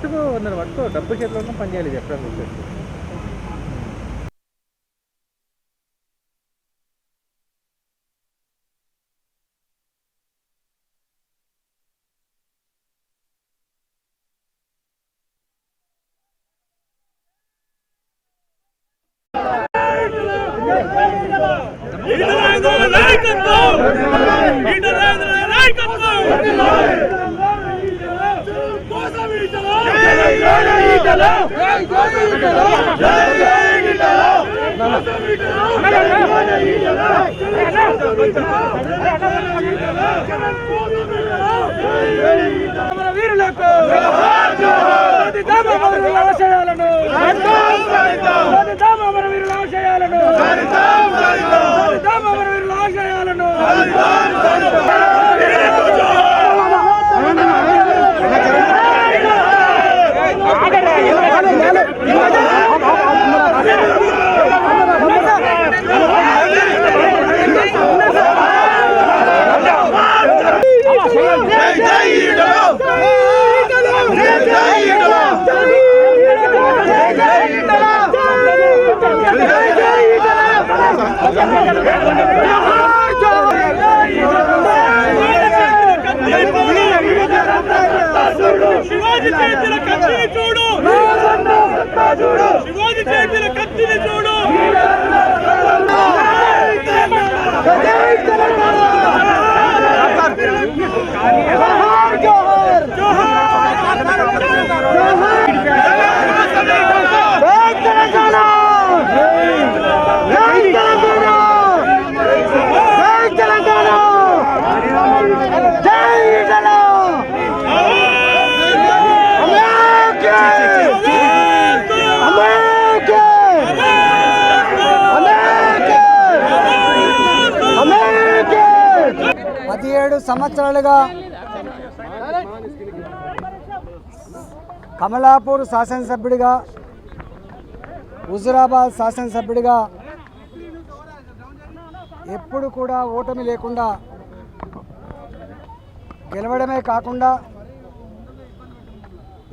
పట్టుకో డబ్బు చేతిలో ఉన్న పని చేయాలి చెప్పడానికి వచ్చేసి. శివాజీ చేతుల కత్తిని చూడు, శివాజీ చేతుల కత్తిని చూడు. సంవత్సరాలుగా కమలాపూర్ శాసనసభ్యుడిగా, హుజురాబాద్ శాసనసభ్యుడిగా ఎప్పుడు కూడా ఓటమి లేకుండా గెలవడమే కాకుండా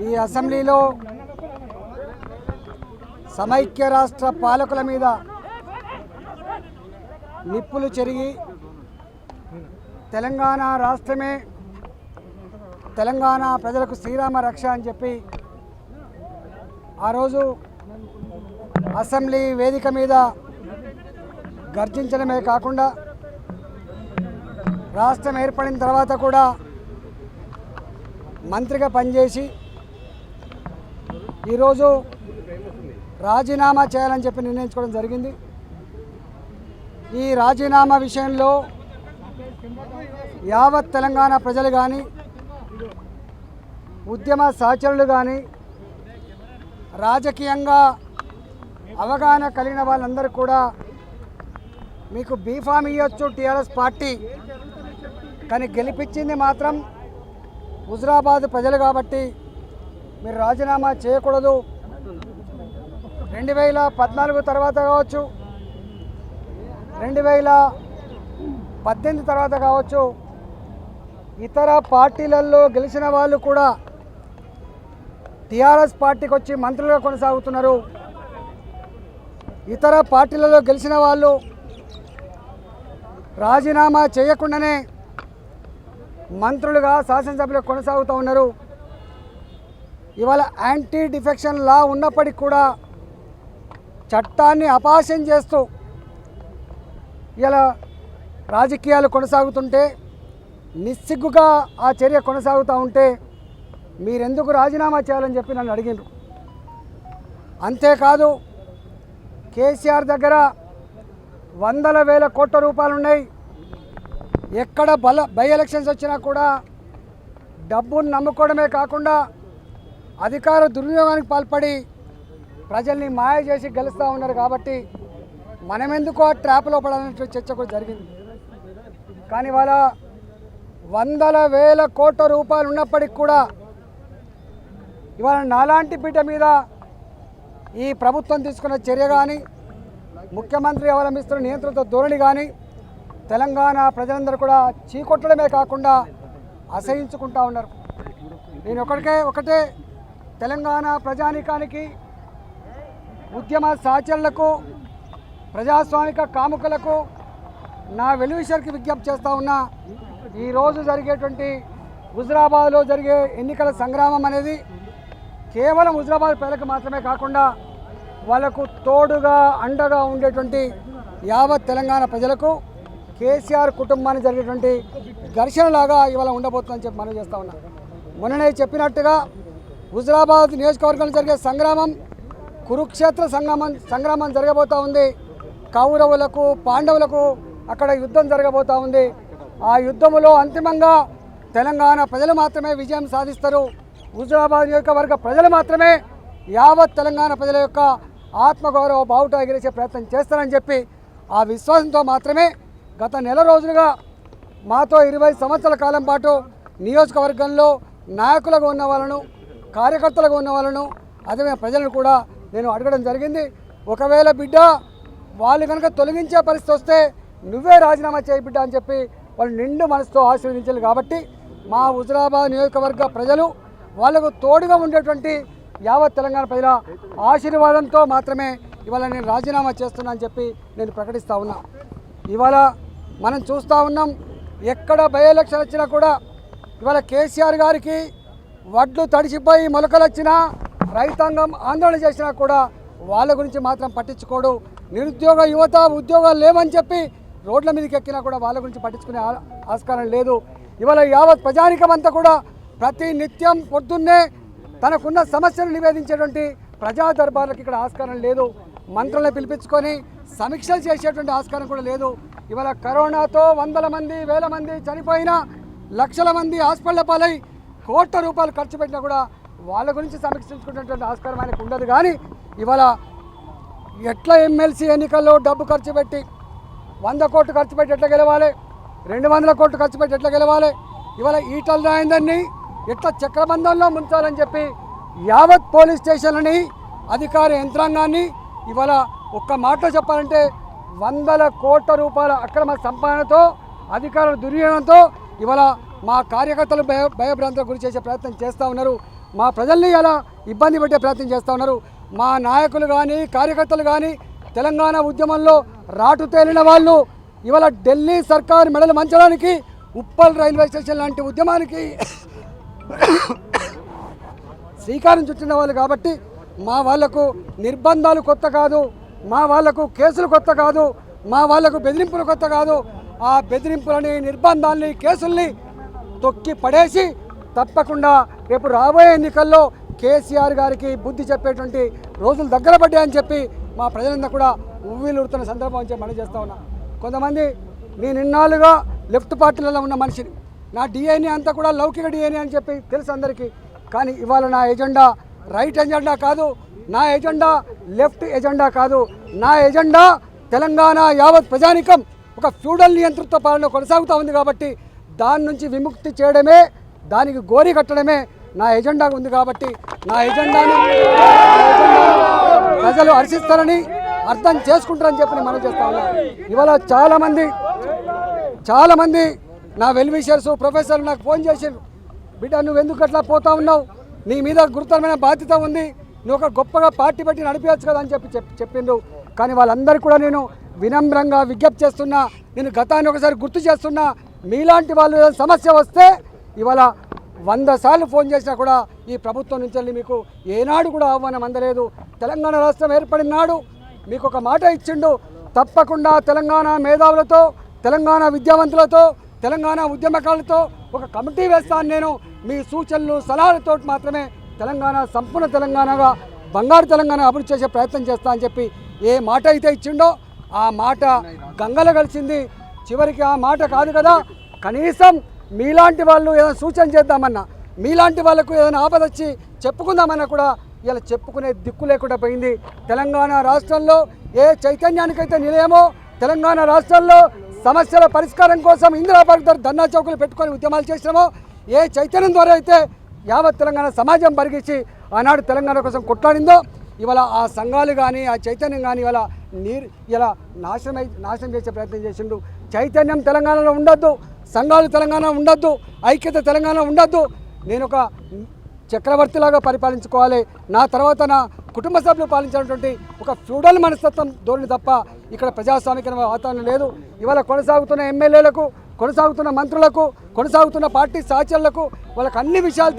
ఈ అసెంబ్లీలో సమైక్య రాష్ట్ర పాలకుల మీద నిప్పులు చెరిగి తెలంగాణ రాష్ట్రమే తెలంగాణ ప్రజలకు శ్రీరామ రక్ష అని చెప్పి ఆ రోజు అసెంబ్లీ వేదిక మీద గర్జించడమే కాకుండా రాష్ట్రం ఏర్పడిన తర్వాత కూడా మంత్రిగా పనిచేసి ఈరోజు రాజీనామా చేయాలని చెప్పి నిర్ణయించుకోవడం జరిగింది. ఈ రాజీనామా విషయంలో యావత్ తెలంగాణ ప్రజలు కానీ, ఉద్యమ సహచరులు కానీ, రాజకీయంగా అవగాహన కలిగిన వాళ్ళందరూ కూడా మీకు బీఫామ్ ఇవ్వచ్చు టీఆర్ఎస్ పార్టీ, కానీ గెలిపించింది మాత్రం హుజురాబాద్ ప్రజలు కాబట్టి మీరు రాజీనామా చేయకూడదు. 2014 తర్వాత కావచ్చు, 2018 తర్వాత కావచ్చు, ఇతర పార్టీలలో గెలిచిన వాళ్ళు కూడా టీఆర్ఎస్ పార్టీకి వచ్చి మంత్రులుగా కొనసాగుతున్నారు. ఇతర పార్టీలలో గెలిచిన వాళ్ళు రాజీనామా చేయకుండానే మంత్రులుగా శాసనసభ్యులు కొనసాగుతూ ఉన్నారు. ఇవాళ యాంటీ డిఫెక్షన్ లా ఉన్నప్పటికీ కూడా చట్టాన్ని అపహాస్యం చేస్తూ ఇలా రాజకీయాలు కొనసాగుతుంటే, నిస్సిగ్గుగా ఆ చర్య కొనసాగుతూ ఉంటే మీరెందుకు రాజీనామా చేయాలని చెప్పి నన్ను అడిగినారు. అంతేకాదు కేసీఆర్ దగ్గర వందల వేల కోట్ల రూపాయలు ఉన్నాయి. ఎక్కడ బై ఎలక్షన్స్ వచ్చినా కూడా డబ్బును నమ్ముకోవడమే కాకుండా అధికార దుర్వినియోగానికి పాల్పడి ప్రజల్ని మాయ చేసి గెలుస్తూ ఉన్నారు. కాబట్టి మనమెందుకు ఆ ట్రాప్లో పడాలనే చర్చ కూడా జరిగింది. కానీ వాళ్ళ వందల వేల కోట్ల రూపాయలు ఉన్నప్పటికి కూడా ఇవాళ నాలాంటి బిడ్డ మీద ఈ ప్రభుత్వం తీసుకున్న చర్య కానీ, ముఖ్యమంత్రి అవలంబిస్తున్న నియంత్రిత ధోరణి కానీ తెలంగాణ ప్రజలందరూ కూడా చీకొట్టడమే కాకుండా అసహించుకుంటూ ఉన్నారు. నేను ఒకటే తెలంగాణ ప్రజానీకానికి, ఉద్యమ సహచరులకు, ప్రజాస్వామిక కాముకులకు నా వెలువిషర్కి విజ్ఞప్తి చేస్తూ ఉన్నా. ఈరోజు జరిగేటువంటి హుజురాబాద్లో జరిగే ఎన్నికల సంగ్రామం అనేది కేవలం హుజురాబాద్ ప్రజలకు మాత్రమే కాకుండా వాళ్ళకు తోడుగా అండగా ఉండేటువంటి యావత్ తెలంగాణ ప్రజలకు కేసీఆర్ కుటుంబాన్ని జరిగేటువంటి ఘర్షణలాగా ఇవాళ ఉండబోతుందని చెప్పి మనం చేస్తూ ఉన్నాం. మొన్ననే చెప్పినట్టుగా హుజురాబాద్ నియోజకవర్గంలో జరిగే సంగ్రామం కురుక్షేత్ర సంగ్రామం జరగబోతూ ఉంది. కౌరవులకు పాండవులకు అక్కడ యుద్ధం జరగబోతూ ఉంది. ఆ యుద్ధములో అంతిమంగా తెలంగాణ ప్రజలు మాత్రమే విజయం సాధిస్తారు. హుజురాబాద్ నియోజకవర్గ ప్రజలు మాత్రమే యావత్ తెలంగాణ ప్రజల యొక్క ఆత్మగౌరవ బావుట ఎగిరేసే ప్రయత్నం చేస్తారని చెప్పి ఆ విశ్వాసంతో మాత్రమే గత నెల రోజులుగా మాతో 20 సంవత్సరాల కాలం పాటు నియోజకవర్గంలో నాయకులుగా ఉన్న వాళ్ళను, కార్యకర్తలుగా ఉన్న వాళ్ళను, అదే ప్రజలను కూడా నేను అడగడం జరిగింది. ఒకవేళ బిడ్డ వాళ్ళు కనుక తొలగించే పరిస్థితి వస్తే నువ్వే రాజీనామా చేయి బిడ్డ అని చెప్పి వాళ్ళు నిండు మనసుతో ఆశీర్వదించారు. కాబట్టి మా హుజురాబాద్ నియోజకవర్గ ప్రజలు వాళ్ళకు తోడుగా ఉండేటువంటి యావత్ తెలంగాణ ప్రజల ఆశీర్వాదంతో మాత్రమే ఇవాళ నేను రాజీనామా చేస్తున్నా అని చెప్పి నేను ప్రకటిస్తూ ఉన్నా. ఇవాళ మనం చూస్తూ ఉన్నాం, ఎక్కడ బై ఎలక్షన్ వచ్చినా కూడా ఇవాళ కేసీఆర్ గారికి వడ్లు తడిసిపోయి మొలకలు వచ్చినా, రైతాంగం ఆందోళన చేసినా కూడా వాళ్ళ గురించి మాత్రం పట్టించుకోడు. నిరుద్యోగ యువత ఉద్యోగాలు లేవని చెప్పి రోడ్ల మీదకి ఎక్కినా కూడా వాళ్ళ గురించి పట్టించుకునే ఆస్కారం లేదు. ఇవాళ యావత్ ప్రజానికం అంతా కూడా ప్రతి నిత్యం పొద్దున్నే తనకున్న సమస్యను నివేదించేటువంటి ప్రజా దర్బార్లకు ఇక్కడ ఆస్కారం లేదు. మంత్రులను పిలిపించుకొని సమీక్షలు చేసేటువంటి ఆస్కారం కూడా లేదు. ఇవాళ కరోనాతో వందల మంది, వేల మంది చనిపోయినా, లక్షల మంది హాస్పిటల్ పాలై కోట్ల రూపాయలు ఖర్చు పెట్టినా కూడా వాళ్ళ గురించి సమీక్షించుకునేటువంటి ఆస్కారం ఆయనకు ఉండదు. కానీ ఇవాళ ఎట్లా ఎమ్మెల్సీ ఎన్నికల్లో డబ్బు ఖర్చు పెట్టి 100 కోట్లు ఖర్చు పెట్టి ఎట్లా గెలవాలి, 200 కోట్లు ఖర్చు పెట్టి ఎట్లా గెలవాలి, ఇవాళ ఈటల రాజేందర్ని ఎట్లా చక్రబంధంలో ముంచాలని చెప్పి యావత్ పోలీస్ స్టేషన్లని, అధికార యంత్రాంగాన్ని ఇవాళ ఒక్క మాటలో చెప్పాలంటే 100 కోట్ల రూపాయల అక్రమ సంపాదనతో, అధికారుల దుర్వినియోగంతో ఇవాళ మా కార్యకర్తలు భయభ్రాంతులకు గురి చేసే ప్రయత్నం చేస్తూ ఉన్నారు. మా ప్రజల్ని అలా ఇబ్బంది పెట్టే ప్రయత్నం చేస్తూ ఉన్నారు. మా నాయకులు కానీ, కార్యకర్తలు కానీ తెలంగాణ ఉద్యమంలో రాటు తేలిన వాళ్ళు ఇవాళ ఢిల్లీ సర్కారు మెడలు మంచడానికి, ఉప్పల్ రైల్వే స్టేషన్ లాంటి ఉద్యమానికి శ్రీకారం చుట్టిన వాళ్ళు. కాబట్టి మా వాళ్లకు నిర్బంధాలు కొత్త కాదు, మా వాళ్లకు కేసులు కొత్త కాదు, మా వాళ్లకు బెదిరింపులు కొత్త కాదు. ఆ బెదిరింపులని, నిర్బంధాలని, కేసుల్ని తొక్కి పడేసి తప్పకుండా రేపు రాబోయే ఎన్నికల్లో కేసీఆర్ గారికి బుద్ధి చెప్పేటువంటి రోజులు దగ్గర పడ్డాయని చెప్పి మా ప్రజలందరూ కూడా ఉవ్విలుడుతున్న సందర్భం అని చెప్పి మనం చేస్తూ ఉన్నాం. కొంతమంది నేను ఇన్నాళ్ళుగా లెఫ్ట్ పార్టీలలో ఉన్న మనిషిని, నా డిఎన్ఏ అంతా కూడా లౌకిక డిఎన్ఏ అని చెప్పి తెలుసు అందరికీ. కానీ ఇవాళ నా ఎజెండా రైట్ ఎజెండా కాదు, నా ఎజెండా లెఫ్ట్ ఎజెండా కాదు. నా ఎజెండా తెలంగాణ యావత్ ప్రజానికం ఒక ఫ్యూడల్ నియంతృత్వ పాలన కొనసాగుతూ ఉంది. కాబట్టి దాని నుంచి విముక్తి చేయడమే, దానికి గోరి కట్టడమే నా ఎజెండా ఉంది. కాబట్టి నా ఎజెండాను ప్రజలు హర్షిస్తారని, అర్థం చేసుకుంటారని చెప్పి మనం చేస్తా ఉన్నాం. ఇవాళ చాలామంది నా వెల్విషర్స్, ప్రొఫెసర్లు నాకు ఫోన్ చేశారు, బిడ్డ నువ్వు ఎందుకు అట్లా పోతా ఉన్నావు, నీ మీద గురుతరమైన బాధ్యత ఉంది, నువ్వు ఒక గొప్పగా పార్టీ పెట్టి నడిపించచ్చు కదా అని చెప్పిండ్రు. కానీ వాళ్ళందరికీ కూడా నేను వినమ్రంగా విజ్ఞప్తి చేస్తున్నా, నేను గతాన్ని ఒకసారి గుర్తు చేస్తున్నా. మీలాంటి వాళ్ళు సమస్య వస్తే ఇవాళ 100 సార్లు ఫోన్ చేసినా కూడా ఈ ప్రభుత్వం నుంచి వెళ్ళి మీకు ఏనాడు కూడా ఆహ్వానం అందలేదు. తెలంగాణ రాష్ట్రం ఏర్పడిన నాడు మీకు ఒక మాట ఇచ్చిండు, తప్పకుండా తెలంగాణ మేధావులతో, తెలంగాణ విద్యావంతులతో, తెలంగాణ ఉద్యమకారులతో ఒక కమిటీ వేస్తాను. నేను మీ సూచనలు సలహాలతో మాత్రమే తెలంగాణ సంపూర్ణ తెలంగాణగా, బంగారు తెలంగాణ అభివృద్ధి చేసే ప్రయత్నం చేస్తా అని చెప్పి ఏ మాట అయితే ఇచ్చిండో ఆ మాట గంగల కలిసింది. చివరికి ఆ మాట కాదు కదా, కనీసం మీలాంటి వాళ్ళు ఏదైనా సూచన చేద్దామన్నా, మీలాంటి వాళ్ళకు ఏదైనా ఆపద వచ్చి చెప్పుకుందామన్నా కూడా ఇలా చెప్పుకునే దిక్కు లేకుండా పోయింది. తెలంగాణ రాష్ట్రంలో ఏ చైతన్యానికైతే నిలయమో, తెలంగాణ రాష్ట్రంలో సమస్యల పరిష్కారం కోసం ఇందిరాపార్క్ ధర్నా చౌకులు పెట్టుకొని ఉద్యమాలు చేసినామో, ఏ చైతన్యం ద్వారా అయితే యావత్ తెలంగాణ సమాజం పరిగించి ఆనాడు తెలంగాణ కోసం కొట్లాడిందో, ఇవాళ ఆ సంఘాలు కానీ, ఆ చైతన్యం కానీ ఇవాళ ఇలా నాశనం చేసే ప్రయత్నం చేసిండు. చైతన్యం తెలంగాణలో ఉండొద్దు, సంఘాలు తెలంగాణ ఉండొద్దు, ఐక్యత తెలంగాణ ఉండొద్దు. నేను ఒక చక్రవర్తిలాగా పరిపాలించుకోవాలి, నా తర్వాత నా కుటుంబ సభ్యులు పాలించినటువంటి ఒక ఫ్యూడల్ మనస్తత్వం ధోరణి తప్ప ఇక్కడ ప్రజాస్వామిక వాతావరణం లేదు. ఇవాళ కొనసాగుతున్న ఎమ్మెల్యేలకు, కొనసాగుతున్న మంత్రులకు, కొనసాగుతున్న పార్టీ సహచరులకు వాళ్ళకి అన్ని విషయాలు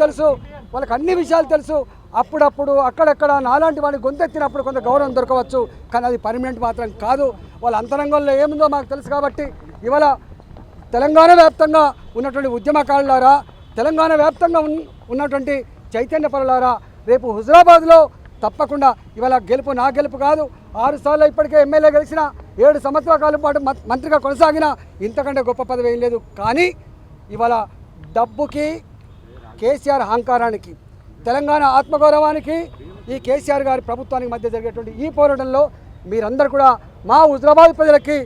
తెలుసు. అప్పుడప్పుడు అక్కడక్కడ నాలాంటి వాడిని గొంతెత్తినప్పుడు కొంత గౌరవం దొరకవచ్చు, కానీ అది పర్మనెంట్ మాత్రం కాదు. వాళ్ళ అంతరంగంలో ఏముందో మాకు తెలుసు. కాబట్టి ఇవాళ తెలంగాణ వ్యాప్తంగా ఉన్నటువంటి ఉద్యమకారులారా, తెలంగాణ వ్యాప్తంగా ఉన్నటువంటి చైతన్య పరులారా, రేపు హుజరాబాద్లో తప్పకుండా ఇవాళ గెలుపు నా గెలుపు కాదు. 6 సార్లు ఇప్పటికే ఎమ్మెల్యే గెలిచిన, 7 సంవత్సరాల కాలం పాటు మంత్రిగా కొనసాగిన, ఇంతకంటే గొప్ప పదవి ఏం లేదు. కానీ ఇవాళ డబ్బుకి, కేసీఆర్ అహంకారానికి, తెలంగాణ ఆత్మగౌరవానికి, ఈ కేసీఆర్ గారి ప్రభుత్వానికి మధ్య జరిగేటువంటి ఈ పోరాటంలో మీరందరూ కూడా మా హుజరాబాద్ ప్రజలకి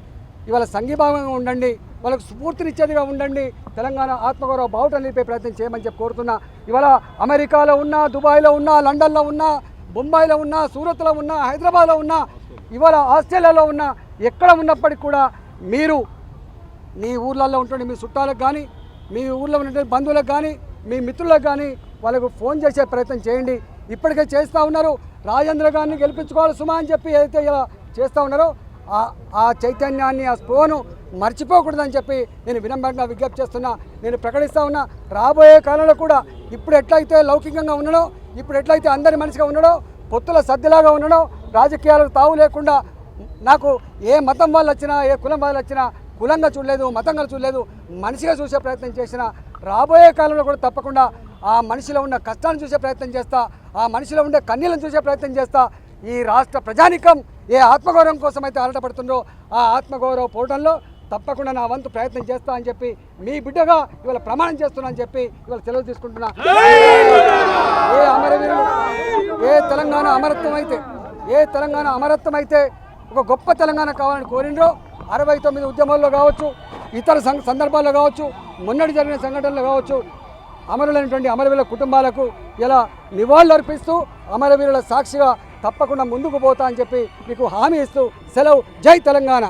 ఇవాళ సంఘీభావంగా ఉండండి, వాళ్ళకు స్ఫూర్తినిచ్చేదిగా ఉండండి, తెలంగాణ ఆత్మగౌరవ బావుటం నిలిపే ప్రయత్నం చేయమని చెప్పి కోరుతున్నా. ఇవాళ అమెరికాలో ఉన్నా, దుబాయ్లో ఉన్నా, లండన్లో ఉన్నా, బొంబాయిలో ఉన్నా, సూరత్లో ఉన్నా, హైదరాబాద్లో ఉన్నా, ఇవాళ ఆస్ట్రేలియాలో ఉన్నా, ఎక్కడ ఉన్నప్పటికీ కూడా మీరు మీ ఊర్లలో ఉంటుండే మీ చుట్టాలకు కానీ, మీ ఊర్లో ఉన్నటువంటి బంధువులకు కానీ, మీ మిత్రులకు కానీ వాళ్ళకు ఫోన్ చేసే ప్రయత్నం చేయండి. ఇప్పటికే చేస్తూ ఉన్నారు. రాజేంద్ర గారిని గెలిపించుకోవాలి సుమా అని చెప్పి ఏదైతే ఇలా చేస్తూ ఉన్నారో ఆ చైతన్యాన్ని, ఆ స్పృహను మర్చిపోకూడదని చెప్పి నేను వినమ్రంగా విజ్ఞప్తి చేస్తున్నా. నేను ప్రకటిస్తూ ఉన్నా, రాబోయే కాలంలో కూడా ఇప్పుడు ఎట్లయితే లౌకికంగా ఉన్నాడో, ఇప్పుడు ఎట్లయితే అందరి మనిషిగా ఉన్నాడో, పొత్తుల సర్దిలాగా ఉన్నాడో, రాజకీయాలకు తావు లేకుండా, నాకు ఏ మతం వాళ్ళు వచ్చినా, ఏ కులం వాళ్ళు వచ్చినా కులంగా చూడలేదు, మతంగా చూడలేదు, మనిషిగా చూసే ప్రయత్నం చేసిన, రాబోయే కాలంలో కూడా తప్పకుండా ఆ మనిషిలో ఉన్న కష్టాన్ని చూసే ప్రయత్నం చేస్తా, ఆ మనిషిలో ఉండే కన్నీళ్ళను చూసే ప్రయత్నం చేస్తా. ఈ రాష్ట్ర ప్రజానికం ఏ ఆత్మగౌరవం కోసం అయితే ఆరాటపడుతుందో ఆ ఆత్మగౌరవ పోవడంలో తప్పకుండా నా వంతు ప్రయత్నం చేస్తా అని చెప్పి మీ బిడ్డగా ఇవాళ ప్రమాణం చేస్తున్నా అని చెప్పి ఇవాళ సెలవు తీసుకుంటున్నా. ఏ అమరవీరులు, ఏ తెలంగాణ అమరత్వం అయితే ఒక గొప్ప తెలంగాణ కావాలని కోరిండ్రో, 69 ఉద్యమాల్లో కావచ్చు, ఇతర సందర్భాల్లో కావచ్చు, మొన్నటి జరిగిన సంఘటనలు కావచ్చు, అమరులైనటువంటి అమరవీరుల కుటుంబాలకు ఇలా నివాళులు అర్పిస్తూ అమరవీరుల సాక్షిగా తప్పకుండా ముందుకు పోతా అని చెప్పి మీకు హామీ ఇస్తూ సెలవు. జై తెలంగాణ.